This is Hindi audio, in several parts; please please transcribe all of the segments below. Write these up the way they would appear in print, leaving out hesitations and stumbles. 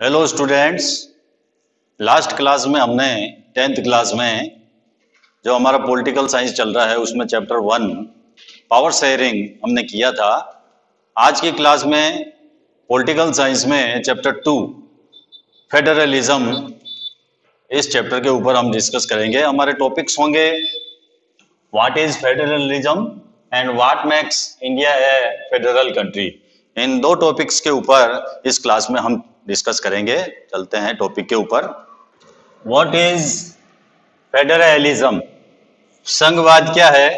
Hello students. लास्ट क्लास में हमने 10th क्लास में जो हमारा पॉलिटिकल साइंस चल रहा है उसमें चैप्टर 1 पावर शेयरिंग हमने किया था। आज की क्लास में पॉलिटिकल साइंस में चैप्टर 2 फेडरलिज्म, इस चैप्टर के ऊपर हम डिस्कस करेंगे। हमारे टॉपिक्स होंगे what is federalism and what makes India a federal country. इन दो टॉपिक्स के ऊपर इस क्लास में हम डिस्कस करेंगे। चलते हैं टॉपिक के ऊपर। व्हाट इज फेडरलिज्म, संघवाद क्या है,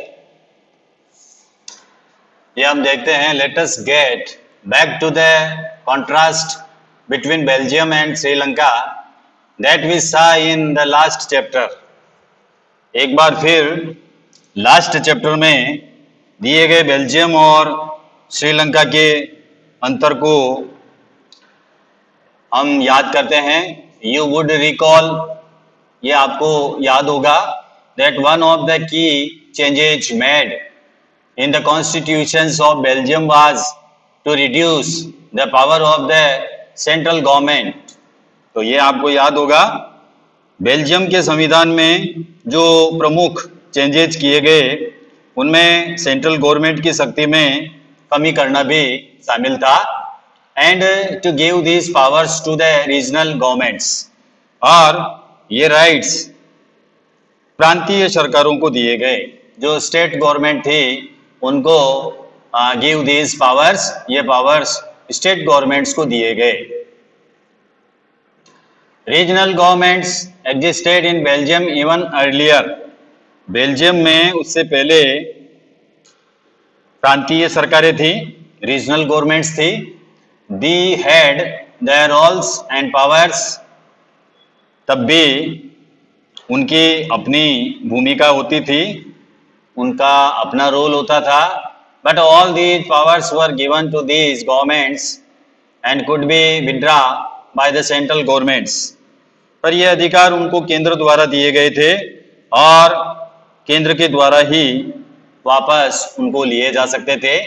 ये हम देखते हैं। Let us get back to the contrast between Belgium and Sri Lanka that we saw in the last chapter. एक बार फिर लास्ट चैप्टर में दिए गए बेल्जियम और श्रीलंका के अंतर को हम याद करते हैं। यू वुड रिकॉल, ये आपको याद होगा, that one of the key changes made in the constitutions of Belgium was to reduce the power of the central government. तो ये आपको याद होगा, बेल्जियम के संविधान में जो प्रमुख चेंजेज किए गए उनमें सेंट्रल गवर्नमेंट की शक्ति में कमी करना भी शामिल था, and to give these powers to the regional governments, और ये राइट्स प्रांतीय सरकारों को दिए गए। जो स्टेट गवर्नमेंट थी उनको गिव दीज पावर्स, ये पावर्स स्टेट गवर्नमेंट्स को दिए गए। Regional governments existed in Belgium even earlier, Belgium में उससे पहले प्रांतीय सरकारें थी, रीजनल गवर्नमेंट्स थी। They had their roles and powers, तब भी उनकी अपनी भूमिका होती थी, उनका अपना रोल होता था। But all these powers were given to these governments and could be withdrawn by the central governments. पर यह अधिकार उनको केंद्र द्वारा दिए गए थे और केंद्र के द्वारा ही वापस उनको लिए जा सकते थे,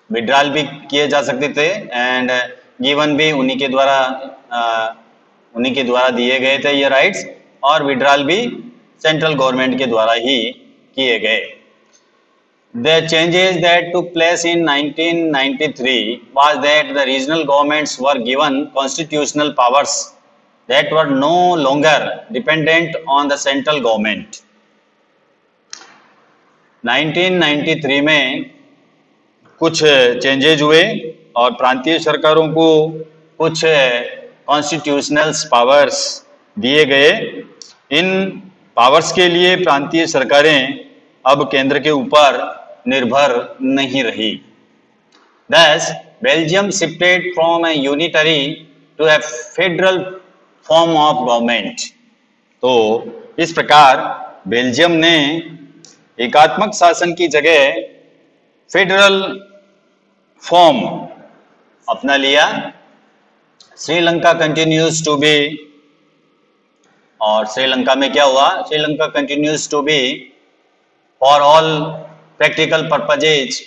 विड्रॉल भी किए जा सकते थे, एंड गिवन भी उन्हीं के द्वारा दिए गए थे ये राइट्स, और विड्रॉल भी सेंट्रल गवर्नमेंट के द्वारा ही किए गए। The changes that took place in 1993 was that the regional governments were given constitutional powers that were no longer dependent on the central government. 1993 में कुछ चेंजेज हुए और प्रांतीय सरकारों को कुछ कॉन्स्टिट्यूशनल पावर्स दिए गए। इन पावर्स के लिए प्रांतीय सरकारें अब केंद्र के ऊपर निर्भर नहीं रही। Thus, Belgium shifted from a unitary to a federal form of government. तो इस प्रकार बेल्जियम ने एकात्मक शासन की जगह फेडरल फॉर्म अपना लिया। श्रीलंका कंटिन्यूज टू बी, और श्रीलंका में क्या हुआ, Sri Lanka continues to be for all practical purposes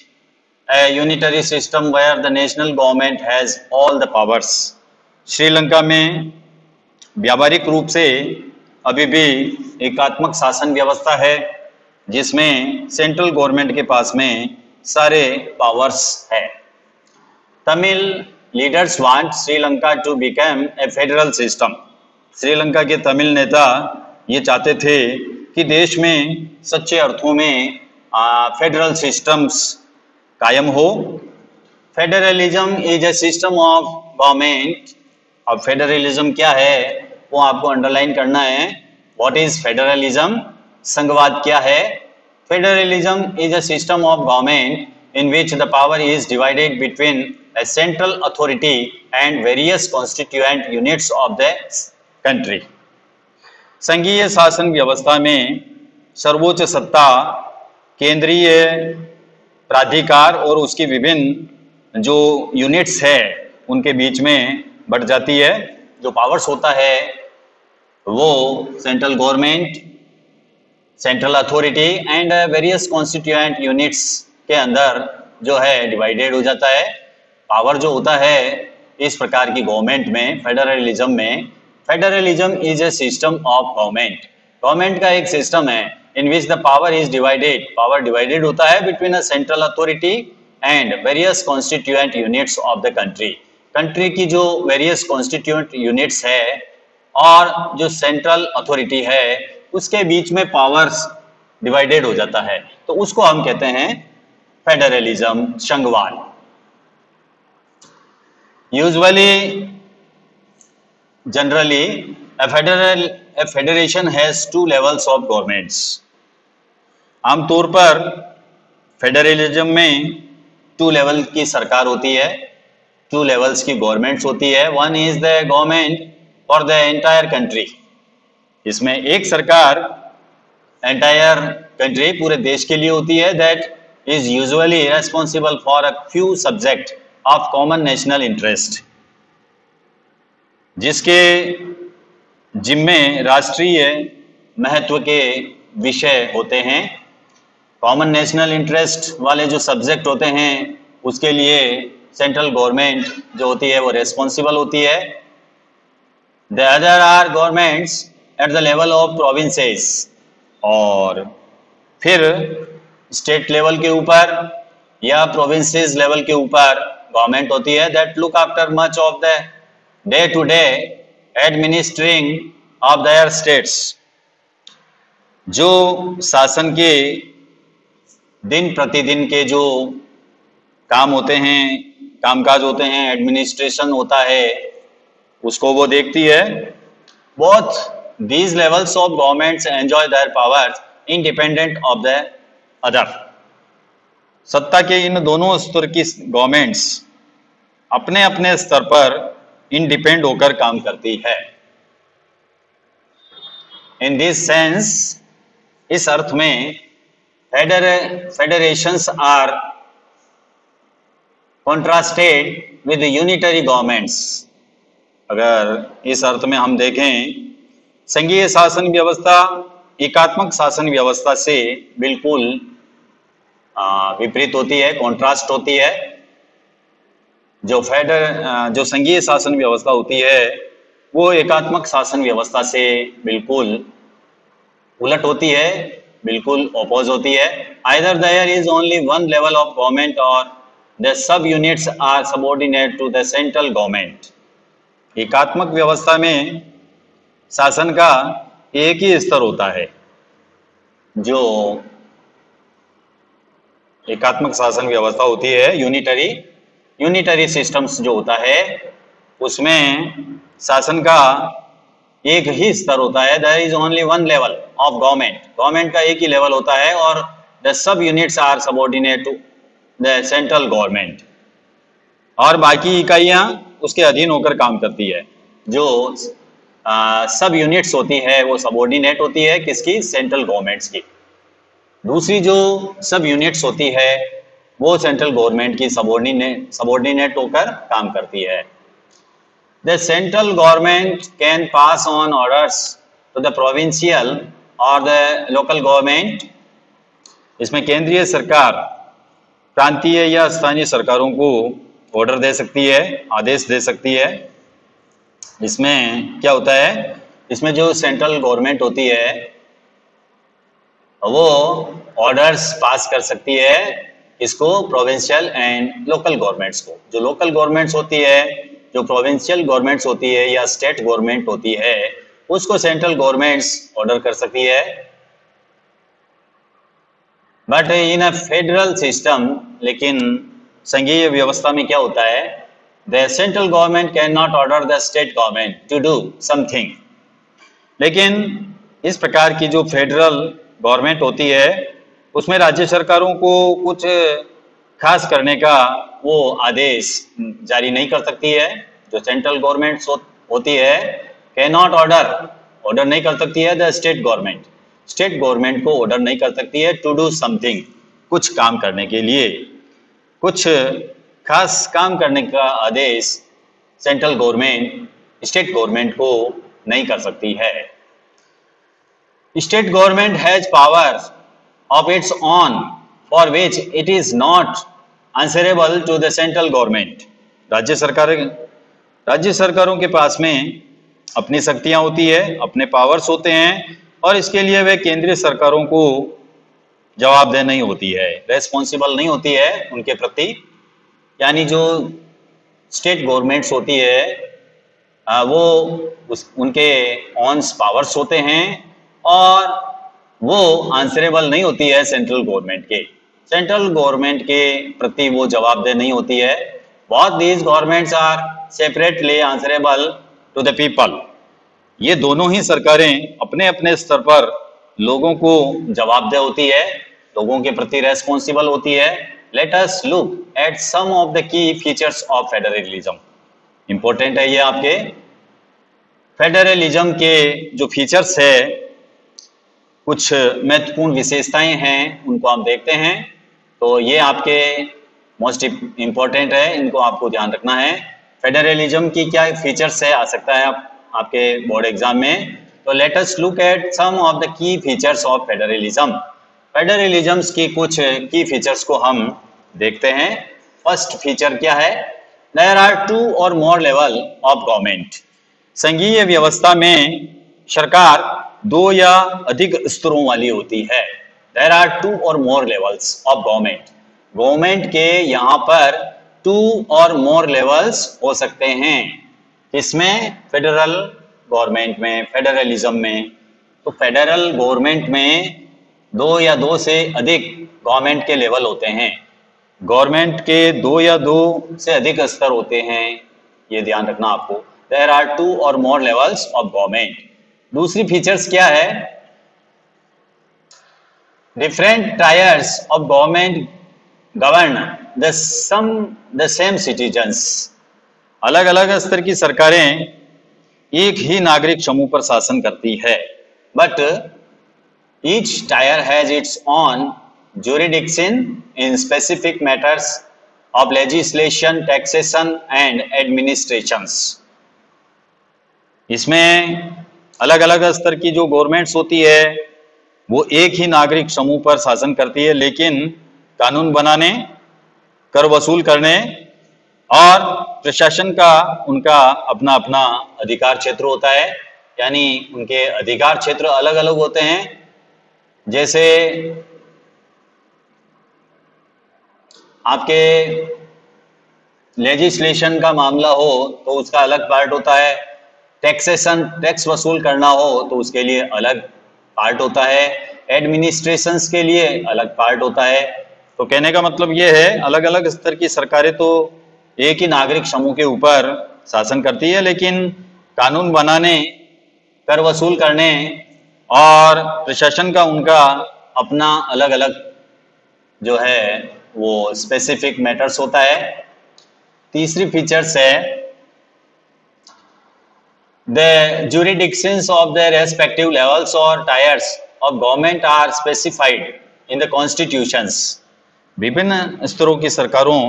a unitary system where the national government has all the powers. Sri Lanka में व्यावहारिक रूप से अभी भी एकात्मक शासन व्यवस्था है जिसमें सेंट्रल गवर्नमेंट के पास में सारे पावर्स है। Tamil leaders want Sri Lanka to become a federal system. Sri Lanka के तमिल नेता ये चाहते थे कि देश में सच्चे अर्थों में फेडरल सिस्टम्स कायम हो। Federalism is a system of government. अब फेडरलिज्म क्या है वो आपको अंडरलाइन करना है। व्हाट इज फेडरलिज्म, संघवाद क्या है। Federalism is a system of government in which the power is divided between A central authority and various constituent units of the country. संघीय शासन व्यवस्था में सर्वोच्च सत्ता केंद्रीय प्राधिकार और उसकी विभिन्न जो यूनिट्स है उनके बीच में बढ़ जाती है। जो पावर्स होता है वो central government, central authority and various constituent units के अंदर जो है डिवाइडेड हो जाता है। पावर जो होता है इस प्रकार की गवर्नमेंट में, फेडरलिज्म में, federalism is a system of government. Government का एक सिस्टम है in which the power is divided, power divided होता है between a central authority and various constituent units of the country. Country की जो वेरियस कॉन्स्टिट्यूएंट यूनिट्स है और जो सेंट्रल अथॉरिटी है उसके बीच में पावर्स डिवाइडेड हो जाता है, तो उसको हम कहते हैं फेडरलिज्म, संघवाद। Usually, generally a federation has two levels of governments। आमतौर पर फेडरलिज्म में 2 लेवल की सरकार होती है, 2 लेवल्स की गवर्नमेंट्स होती है। One is the government for the entire country, इसमें एक सरकार एंटायर कंट्री, पूरे देश के लिए होती है। That is usually responsible for a few subject of common national interest, जिसके जिम्मे राष्ट्रीय महत्व के विषय होते हैं। कॉमन नेशनल इंटरेस्ट वाले जो सब्जेक्ट होते हैं उसके लिए सेंट्रल गवर्नमेंट जो होती है वो रेस्पॉन्सिबल होती है। The other are governments at the level of provinces, और फिर स्टेट लेवल के ऊपर या प्रोविंसेस लेवल के ऊपर गवर्नमेंट होती है that look after much of the day to day administering of their states, जो शासन के दिन प्रतिदिन के जो काम होते हैं, कामकाज होते हैं, एडमिनिस्ट्रेशन होता है, उसको वो देखती है। Both these levels of governments enjoy there powers independent of the other. सत्ता के इन दोनों स्तर की गवर्नमेंट्स अपने अपने स्तर पर इंडिपेंड होकर काम करती है। इन दिस सेंस, इस अर्थ में federations are contrasted with unitary governments. अगर इस अर्थ में हम देखें, संघीय शासन व्यवस्था एकात्मक शासन व्यवस्था से बिल्कुल विपरीत होती है, कॉन्ट्रास्ट होती है। जो संघीय शासन व्यवस्था होती है वो एकात्मक शासन व्यवस्था से बिल्कुल उलट होती है, बिल्कुल ओपोज होती है। Either there is only one level of government और the sub units are subordinate to the central government. एकात्मक व्यवस्था में शासन का एक ही स्तर होता है। जो एकात्मक शासन व्यवस्था होती है, यूनिटरी सिस्टम्स जो होता है, उसमें शासन का एक ही स्तर होता है। There is only one level of government, government का एक ही लेवल होता है, और the sub units are subordinate to the central government, और बाकी इकाइयां उसके अधीन होकर काम करती है। जो सब यूनिट्स होती है वो सबऑर्डिनेट होती है किसकी? सेंट्रल गवर्नमेंट्स की। दूसरी जो सब यूनिट्स होती है वो सेंट्रल गवर्नमेंट की सबऑर्डिनेट होकर काम करती है। The central government can pass on orders to the provincial और द लोकल गवर्नमेंट। इसमें केंद्रीय सरकार प्रांतीय या स्थानीय सरकारों को ऑर्डर दे सकती है, आदेश दे सकती है। इसमें क्या होता है, इसमें जो सेंट्रल गवर्नमेंट होती है वो ऑर्डर्स पास कर सकती है, इसको प्रोविंशियल एंड लोकल गवर्नमेंट्स को। जो लोकल गवर्नमेंट्स होती है, जो प्रोविंशियल गवर्नमेंट्स होती है या स्टेट गवर्नमेंट होती है, उसको सेंट्रल गवर्नमेंट्स ऑर्डर कर सकती है। But in a federal system, लेकिन संघीय व्यवस्था में क्या होता है, the central government can not order the state government to do something. लेकिन इस प्रकार की जो फेडरल गवर्नमेंट होती है उसमें राज्य सरकारों को कुछ खास करने का वो आदेश जारी नहीं कर सकती है। जो सेंट्रल गवर्नमेंट होती है कैन नॉट ऑर्डर नहीं कर सकती है द स्टेट गवर्नमेंट को ऑर्डर नहीं कर सकती है टू डू समथिंग, कुछ काम करने के लिए, कुछ खास काम करने का आदेश सेंट्रल गवर्नमेंट स्टेट गवर्नमेंट को नहीं कर सकती है। State government has power of its own for which it is not answerable to the central government। राज्य सरकार राज्य सरकारों के पास में अपनी शक्तियां होती है, अपने पावर्स होते हैं और इसके लिए वे केंद्रीय सरकारों को जवाबदेह नहीं होती है, रेस्पॉन्सिबल नहीं होती है उनके प्रति। यानी जो स्टेट गवर्नमेंट्स होती है वो उनके ऑन्स पावर्स होते हैं और वो आंसरेबल नहीं होती है सेंट्रल गवर्नमेंट के। सेंट्रल गवर्नमेंट के प्रति वो जवाबदेह नहीं होती है। Both these governments are separately answerable to the people. ये दोनों ही सरकारें अपने अपने स्तर पर लोगों को जवाबदेह होती है, लोगों के प्रति रेस्पॉन्सिबल होती है। Let us look at some of the key features of federalism. Important है ये आपके। फेडरलिज्म के जो फीचर्स है, कुछ महत्वपूर्ण विशेषताएं हैं, उनको आप देखते हैं। तो ये आपके मोस्ट इंपॉर्टेंट है, इनको आपको ध्यान रखना है। फेडरलिज्म की क्या फीचर्स है, आ सकता है आपके बोर्ड एग्जाम में। तो let us look at some of the key features of federalism. Federalism की कुछ की फीचर्स को हम देखते हैं। फर्स्ट फीचर क्या है? देयर आर 2 और मोर लेवल ऑफ गवर्नमेंट। संघीय व्यवस्था में सरकार 2 या अधिक स्तरों वाली होती है। देयर आर 2 और मोर लेवल्स ऑफ गवर्नमेंट। गवर्नमेंट के यहाँ पर 2 और मोर लेवल्स हो सकते हैं। इसमें फेडरल गवर्नमेंट में, फेडरलिज्म में। तो फेडरल गवर्नमेंट में 2 या 2 से अधिक गवर्नमेंट के लेवल होते हैं। गवर्नमेंट के 2 या 2 से अधिक स्तर होते हैं, ये ध्यान रखना आपको। देयर आर 2 और मोर लेवल्स ऑफ गवर्नमेंट। दूसरी फीचर्स क्या है? Different tyres of government govern the same citizens. अलग अलग स्तर की सरकारें एक ही नागरिक समूह पर शासन करती है, but each tyre has its on jurisdiction in specific matters of legislation, taxation and administrations। इसमें अलग अलग स्तर की जो गवर्नमेंट्स होती है वो एक ही नागरिक समूह पर शासन करती है, लेकिन कानून बनाने, कर वसूल करने और प्रशासन का उनका अपना अपना अधिकार क्षेत्र होता है। यानी उनके अधिकार क्षेत्र अलग अलग होते हैं। जैसे आपके लेजिस्लेशन का मामला हो तो उसका अलग पार्ट होता है। टैक्सेशन, टैक्स वसूल करना हो तो उसके लिए अलग पार्ट होता है। एडमिनिस्ट्रेशंस के लिए अलग पार्ट होता है। तो कहने का मतलब ये है, अलग अलग स्तर की सरकारें तो एक ही नागरिक समूह के ऊपर शासन करती है, लेकिन कानून बनाने, कर वसूल करने और प्रशासन का उनका अपना अलग अलग जो है वो स्पेसिफिक मैटर्स होता है। तीसरी फीचर्स है the jurisdictions of the respective levels or tiers of government are specified in the constitutions। विभिन्न स्तरों की सरकारों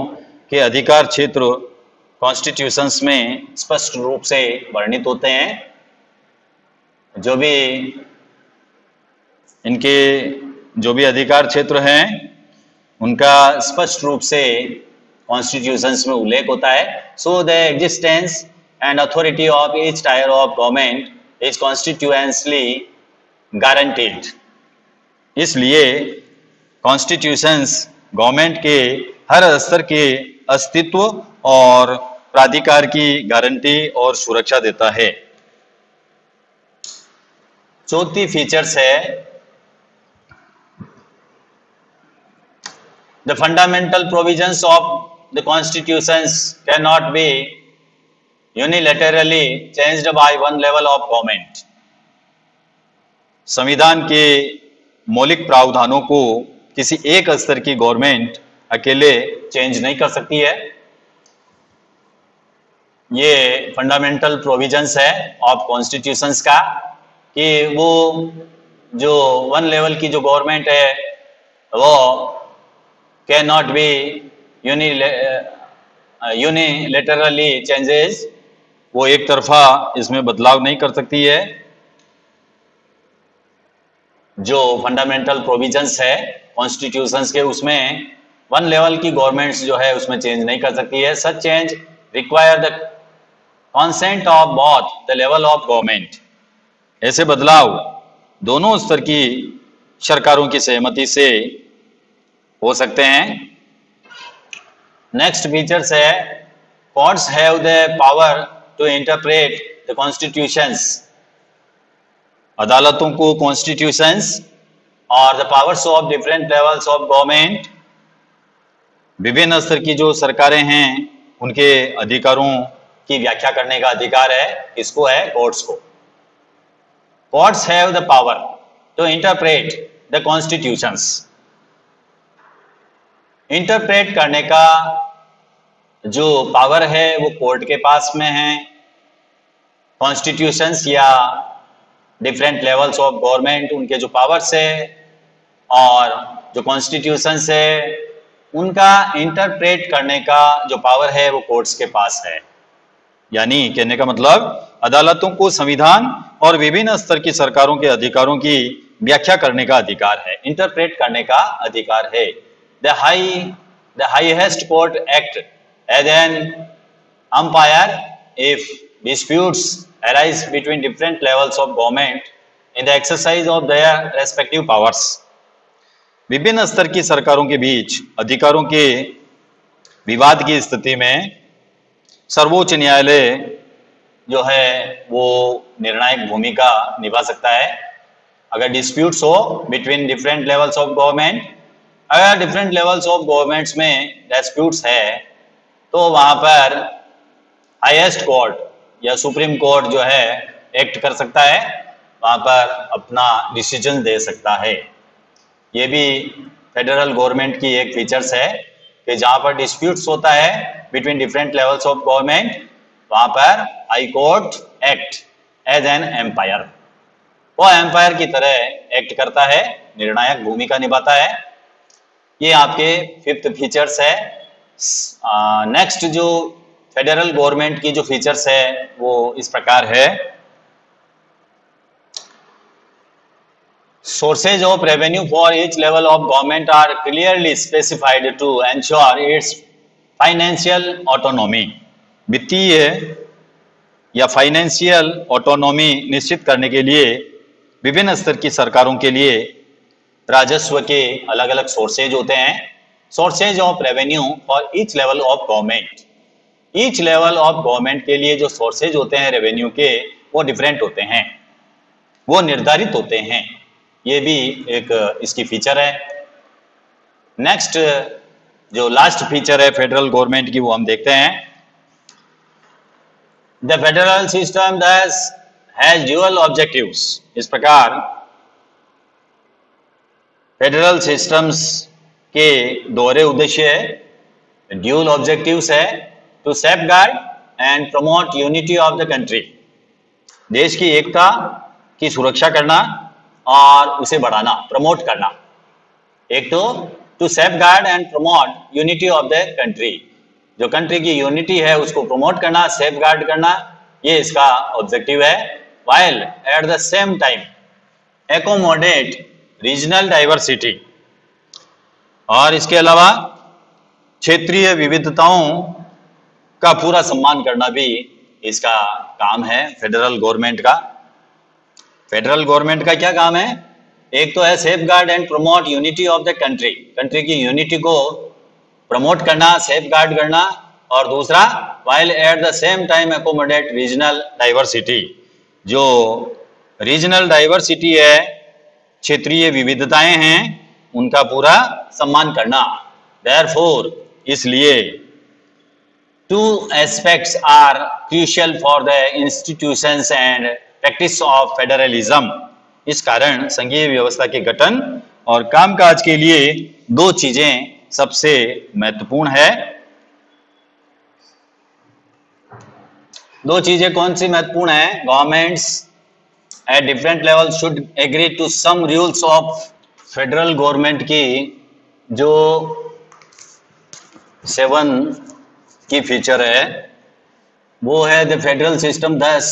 के अधिकार क्षेत्र कॉन्स्टिट्यूशंस में स्पष्ट रूप से वर्णित होते हैं। जो भी इनके जो भी अधिकार क्षेत्र हैं उनका स्पष्ट रूप से कॉन्स्टिट्यूशंस में उल्लेख होता है। So the existence and authority of each tier of government is constituently guaranteed. इसलिए कॉन्स्टिट्यूशंस गवर्नमेंट के हर स्तर के अस्तित्व और प्राधिकार की गारंटी और सुरक्षा देता है। चौथी फीचर्स है the fundamental provisions of the constitutions cannot be unilaterally changed by one level of government। संविधान के मौलिक प्रावधानों को किसी एक स्तर की गवर्नमेंट अकेले चेंज नहीं कर सकती है। ये फंडामेंटल प्रोविजंस है ऑफ कॉन्स्टिट्यूशंस का कि वो जो वन लेवल की जो गवर्नमेंट है वो can not be unilaterally changes, वो एक तरफा इसमें बदलाव नहीं कर सकती है। जो फंडामेंटल प्रोविजंस है कॉन्स्टिट्यूशंस के, उसमें वन लेवल की गवर्नमेंट्स जो है उसमें चेंज नहीं कर सकती है। Such change require the consent of both the level of government। ऐसे बदलाव दोनों स्तर की सरकारों की सहमति से हो सकते हैं। नेक्स्ट फीचर्स है courts have the power to interpret the constitutions. अदालतों को कॉन्स्टिट्यूशंस और the powers of different levels of government, विभिन्न स्तर की जो सरकारें हैं उनके अधिकारों की व्याख्या करने का अधिकार है। किसको है? कोर्ट्स को। Courts have the power to interpret the constitutions. Interpret करने का जो पावर है वो कोर्ट के पास में है। कॉन्स्टिट्यूशंस या डिफरेंट लेवल्स ऑफ गवर्नमेंट, उनके जो पावर्स है और जो कॉन्स्टिट्यूशंस है उनका इंटरप्रेट करने का जो पावर है वो कोर्ट्स के पास है। यानी कहने का मतलब अदालतों को संविधान और विभिन्न स्तर की सरकारों के अधिकारों की व्याख्या करने का अधिकार है, इंटरप्रेट करने का अधिकार है। The highest court act as an umpire if disputes arise between different levels of government in the exercise of their respective powers। विभिन्न स्तर की सरकारों के बीच अधिकारों के विवाद की स्थिति में सर्वोच्च न्यायालय जो है वो निर्णायक भूमिका निभा सकता है। अगर डिस्प्यूट्स हो between different levels of government, अगर डिफरेंट लेवल्स ऑफ गवर्नमेंट्स में डिस्प्यूट्स है तो वहां पर हाईएस्ट कोर्ट या सुप्रीम कोर्ट जो है एक्ट कर सकता है, वहां पर अपना डिसीजन दे सकता है। ये भी फेडरल गवर्नमेंट की एक फीचर्स है कि जहां पर डिस्प्यूट्स होता है between different levels of government, वहां पर high court act as an empire, वो एम्पायर की तरह एक्ट करता है, निर्णायक भूमिका निभाता है। ये आपके फिफ्थ फीचर्स है। नेक्स्ट जो फेडरल गवर्नमेंट की जो फीचर्स है वो इस प्रकार है। Sources of revenue for each level of government are clearly specified to ensure its financial autonomy. वित्तीय या फाइनेंशियल ऑटोनॉमी निश्चित करने के लिए विभिन्न स्तर की सरकारों के लिए राजस्व के अलग अलग सोर्सेज होते हैं। Sources of revenue for each level of government, each level of government के लिए जो सोर्सेज होते हैं रेवेन्यू के वो डिफरेंट होते हैं, वो निर्धारित होते हैं। ये भी एक इसकी फीचर है। नेक्स्ट जो लास्ट फीचर है फेडरल गवर्नमेंट की वो हम देखते हैं। The federal system thus has dual objectives। इस प्रकार फेडरल सिस्टम्स के दोहरे उद्देश्य है, ड्यूल ऑब्जेक्टिव्स है। To safeguard and promote unity of the country, देश की एकता की सुरक्षा करना और उसे बढ़ाना, प्रमोट करना। एक तो to safeguard and promote unity of the country, जो कंट्री की यूनिटी है उसको प्रमोट करना, सेफगार्ड करना, ये इसका ऑब्जेक्टिव है। While at the same time accommodate regional diversity, और इसके अलावा क्षेत्रीय विविधताओं का पूरा सम्मान करना भी इसका काम है फेडरल गवर्नमेंट का। फेडरल गवर्नमेंट का क्या काम है? एक तो है safeguard and promote unity of the country, country की यूनिटी को प्रमोट करना, सेफगार्ड करना, और दूसरा while at the same time accommodate regional diversity, जो रीजनल डाइवर्सिटी है, क्षेत्रीय विविधताएं हैं, उनका पूरा सम्मान करना। देयरफॉर, इसलिए two aspects are crucial for the institutions and practice of federalism। इस कारण संघीय व्यवस्था के गठन और कामकाज के लिए दो चीजें सबसे महत्वपूर्ण है। दो चीजें कौन सी महत्वपूर्ण है? Governments at different level should agree to some rules of federal government की जो 7 की फीचर है वो है the federal system thus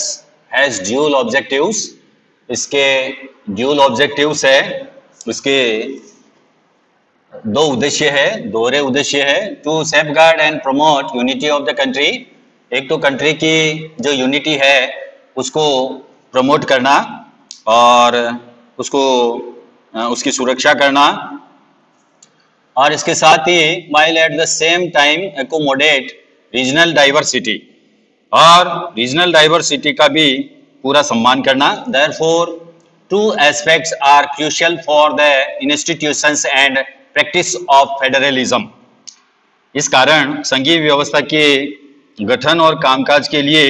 has dual objectives। इसके ड्यूल ऑब्जेक्टिव्स है, उसके दो उद्देश्य है, दोहरे उद्देश्य है। To safeguard and promote unity of the country, एक तो कंट्री की जो यूनिटी है उसको प्रमोट करना और उसको उसकी सुरक्षा करना, और इसके साथ ही while at the same time accommodate regional diversity, और रीजनल डाइवर्सिटी का भी पूरा सम्मान करना। Therefore, two aspects are crucial for the institutions and practice of federalism. इस कारण संघीय व्यवस्था के गठन और कामकाज के लिए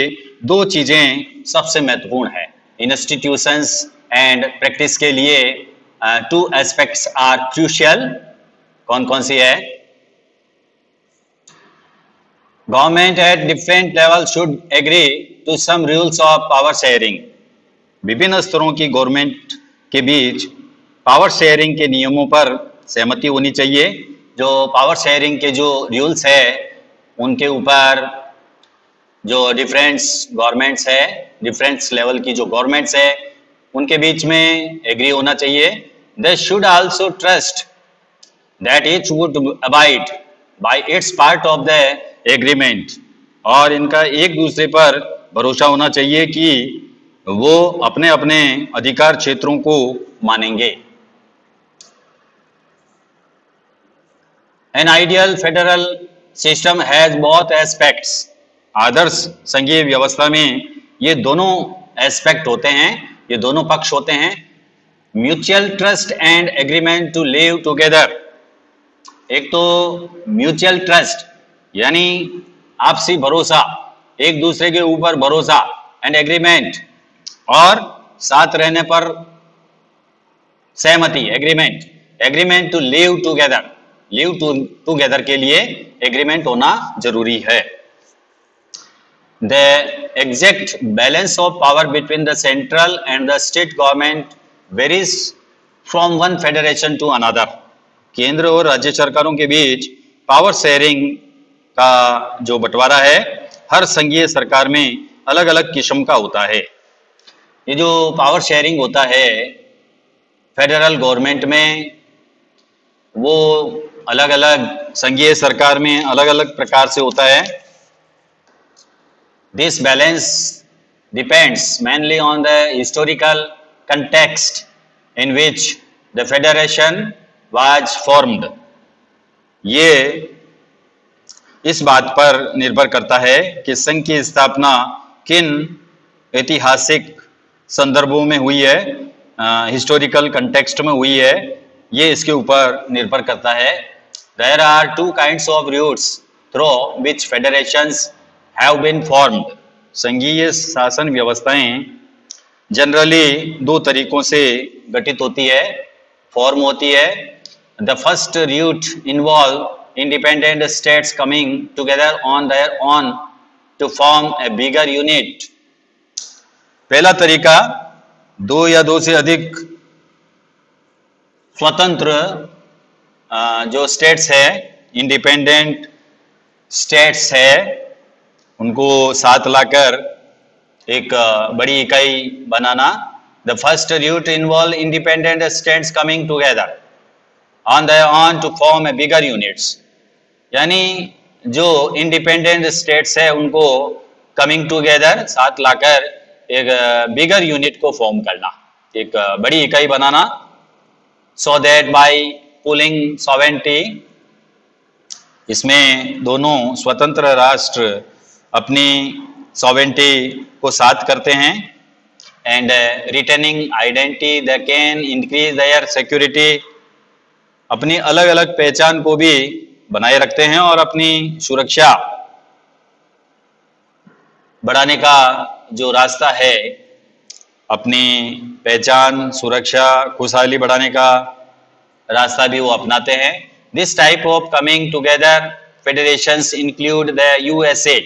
दो चीजें सबसे महत्वपूर्ण है। इंस्टीट्यूशंस एंड प्रैक्टिस के लिए टू एस्पेक्ट्स आर क्रूशियल। कौन कौन सी है? Government at different level should agree to some rules of power sharing. विभिन्न स्तरों की गवर्नमेंट के बीच पावर शेयरिंग के नियमों पर सहमति होनी चाहिए। जो पावर शेयरिंग के जो रूल्स है उनके ऊपर जो डिफरेंट गवर्नमेंट्स है, डिफरेंट लेवल की जो गवर्नमेंट्स है उनके बीच में एग्री होना चाहिए। They should also trust that each would abide by it's part of the agreement, और इनका एक दूसरे पर भरोसा होना चाहिए कि वो अपने अपने अधिकार क्षेत्रों को मानेंगे। An ideal federal system has both aspects. आदर्श संघीय व्यवस्था में ये दोनों एस्पेक्ट होते हैं, ये दोनों पक्ष होते हैं। Mutual trust and agreement to live together. एक तो म्यूचुअल ट्रस्ट यानी आपसी भरोसा, एक दूसरे के ऊपर भरोसा, एंड एग्रीमेंट और साथ रहने पर सहमति, agreement. Agreement to live together, live together के लिए एग्रीमेंट होना जरूरी है। The exact balance of power between the central and the state government varies from one federation to another. केंद्र और राज्य सरकारों के बीच पावर शेयरिंग का जो बंटवारा है हर संघीय सरकार में अलग अलग किस्म का होता है। ये जो पावर शेयरिंग होता है फेडरल गवर्नमेंट में, वो अलग अलग संघीय सरकार में अलग अलग प्रकार से होता है। This balance depends mainly on the historical context in which the federation was formed. ये इस बात पर निर्भर करता है कि संघ की स्थापना किन ऐतिहासिक संदर्भों में हुई है, हिस्टोरिकल कंटेक्स्ट में हुई है, ये इसके ऊपर निर्भर करता है। There are two kinds of routes through which federations have been formed. संघीय शासन व्यवस्थाएं जनरली दो तरीकों से गठित होती है, फॉर्म होती है। The first route involve independent states coming together on their own to form a bigger unit. पहला तरीका दो या दो से अधिक स्वतंत्र जो स्टेट्स है, इंडिपेंडेंट स्टेट्स है, उनको साथ लाकर एक बड़ी इकाई बनाना। The first route involve independent states coming together on their own to form a bigger units. यानी जो इंडिपेंडेंट स्टेट्स है उनको कमिंग टुगेदर साथ लाकर एक बिगर यूनिट को फॉर्म करना, एक बड़ी इकाई बनाना। सो दैट बाय पुलिंग सॉवेरेंटी, इसमें दोनों स्वतंत्र राष्ट्र अपनी सॉवेरेंटी को साथ करते हैं। And retaining identity they can increase their security, अपनी अलग अलग पहचान को भी बनाए रखते हैं और अपनी सुरक्षा बढ़ाने का जो रास्ता है, अपनी पहचान, सुरक्षा, खुशहाली बढ़ाने का रास्ता भी वो अपनाते हैं। This type of coming together federations include the USA.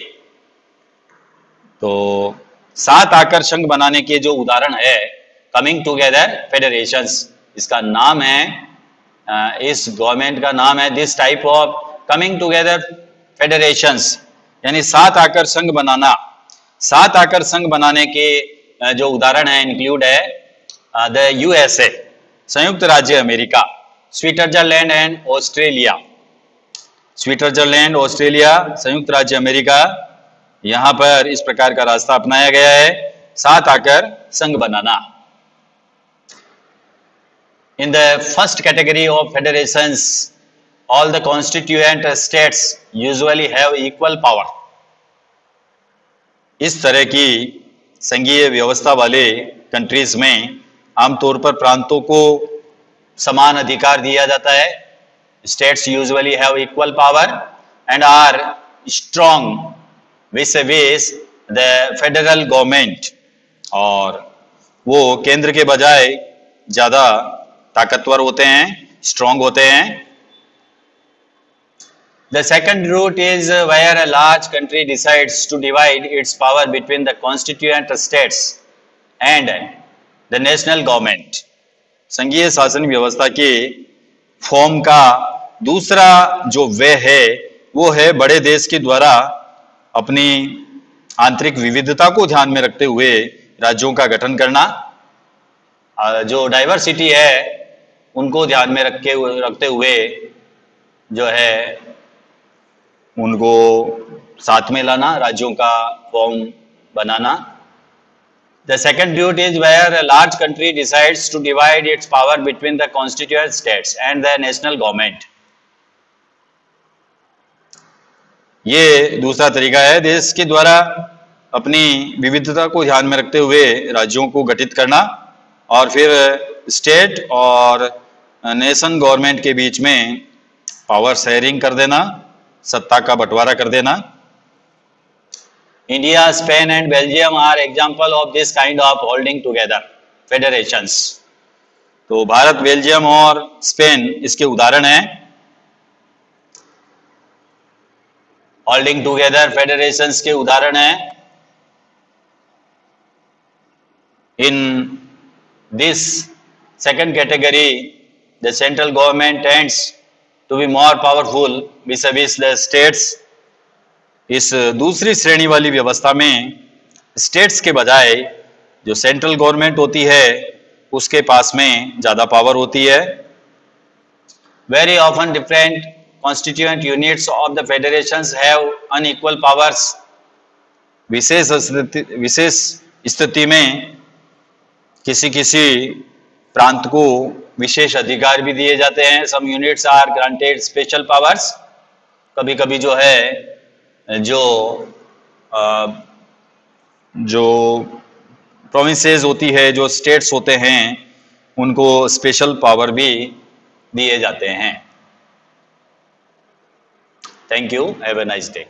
तो साथ आकर संघ बनाने के जो उदाहरण है कमिंग टुगेदर फेडरेशंस, इसका नाम है, इस गवर्नमेंट का नाम है this type of coming together federations, यानी साथ आकर संघ बनाना। साथ आकर संघ बनाने के जो उदाहरण है इंक्लूड है द यूएसए, संयुक्त राज्य America, Switzerland and Australia. Switzerland, Australia, संयुक्त राज्य अमेरिका, यहां पर इस प्रकार का रास्ता अपनाया गया है, साथ आकर संघ बनाना। In the first category of federations, all the constituent states usually have equal power. इस तरह की संघीय व्यवस्था वाले कंट्रीज में आमतौर पर प्रांतों को समान अधिकार दिया जाता है। States usually have equal power and are strong vis-a-vis the federal government, और वो केंद्र के बजाय ज्यादा ताकतवर होते हैं, स्ट्रांग होते हैं। The second route is where a large country decides to divide its power between the constituent states and the national government. संघीय शासन व्यवस्था के फॉर्म का दूसरा जो वे है वो है बड़े देश के द्वारा अपनी आंतरिक विविधता को ध्यान में रखते हुए राज्यों का गठन करना। जो डाइवर्सिटी है उनको ध्यान में रखते हुए जो है उनको साथ में लाना, राज्यों का form banana. The second route is where a large country decides to divide its power between the constituent states and the national government. ये दूसरा तरीका है देश के द्वारा अपनी विविधता को ध्यान में रखते हुए राज्यों को गठित करना और फिर स्टेट और नेशन गवर्नमेंट के बीच में पावर शेयरिंग कर देना, सत्ता का बंटवारा कर देना। India, Spain and Belgium are example of this kind of holding together federations. तो भारत, बेल्जियम और स्पेन इसके उदाहरण हैं। होल्डिंग टुगेदर फेडरेशंस के उदाहरण हैं। In this second category, the central government tends to be more powerful vis-a-vis the states. इस दूसरी श्रेणी वाली व्यवस्था में स्टेट्स के बजाय जो सेंट्रल गवर्नमेंट होती है उसके पास में ज्यादा पावर होती है। Very often different constituent units of the federations have unequal powers. विशेष स्थिति में किसी किसी प्रांत को विशेष अधिकार भी दिए जाते हैं। Some units are granted special powers. कभी कभी जो है जो प्रोविंसेस होती है, जो स्टेट्स होते हैं, उनको स्पेशल पावर भी दिए जाते हैं। Thank you, have a nice day.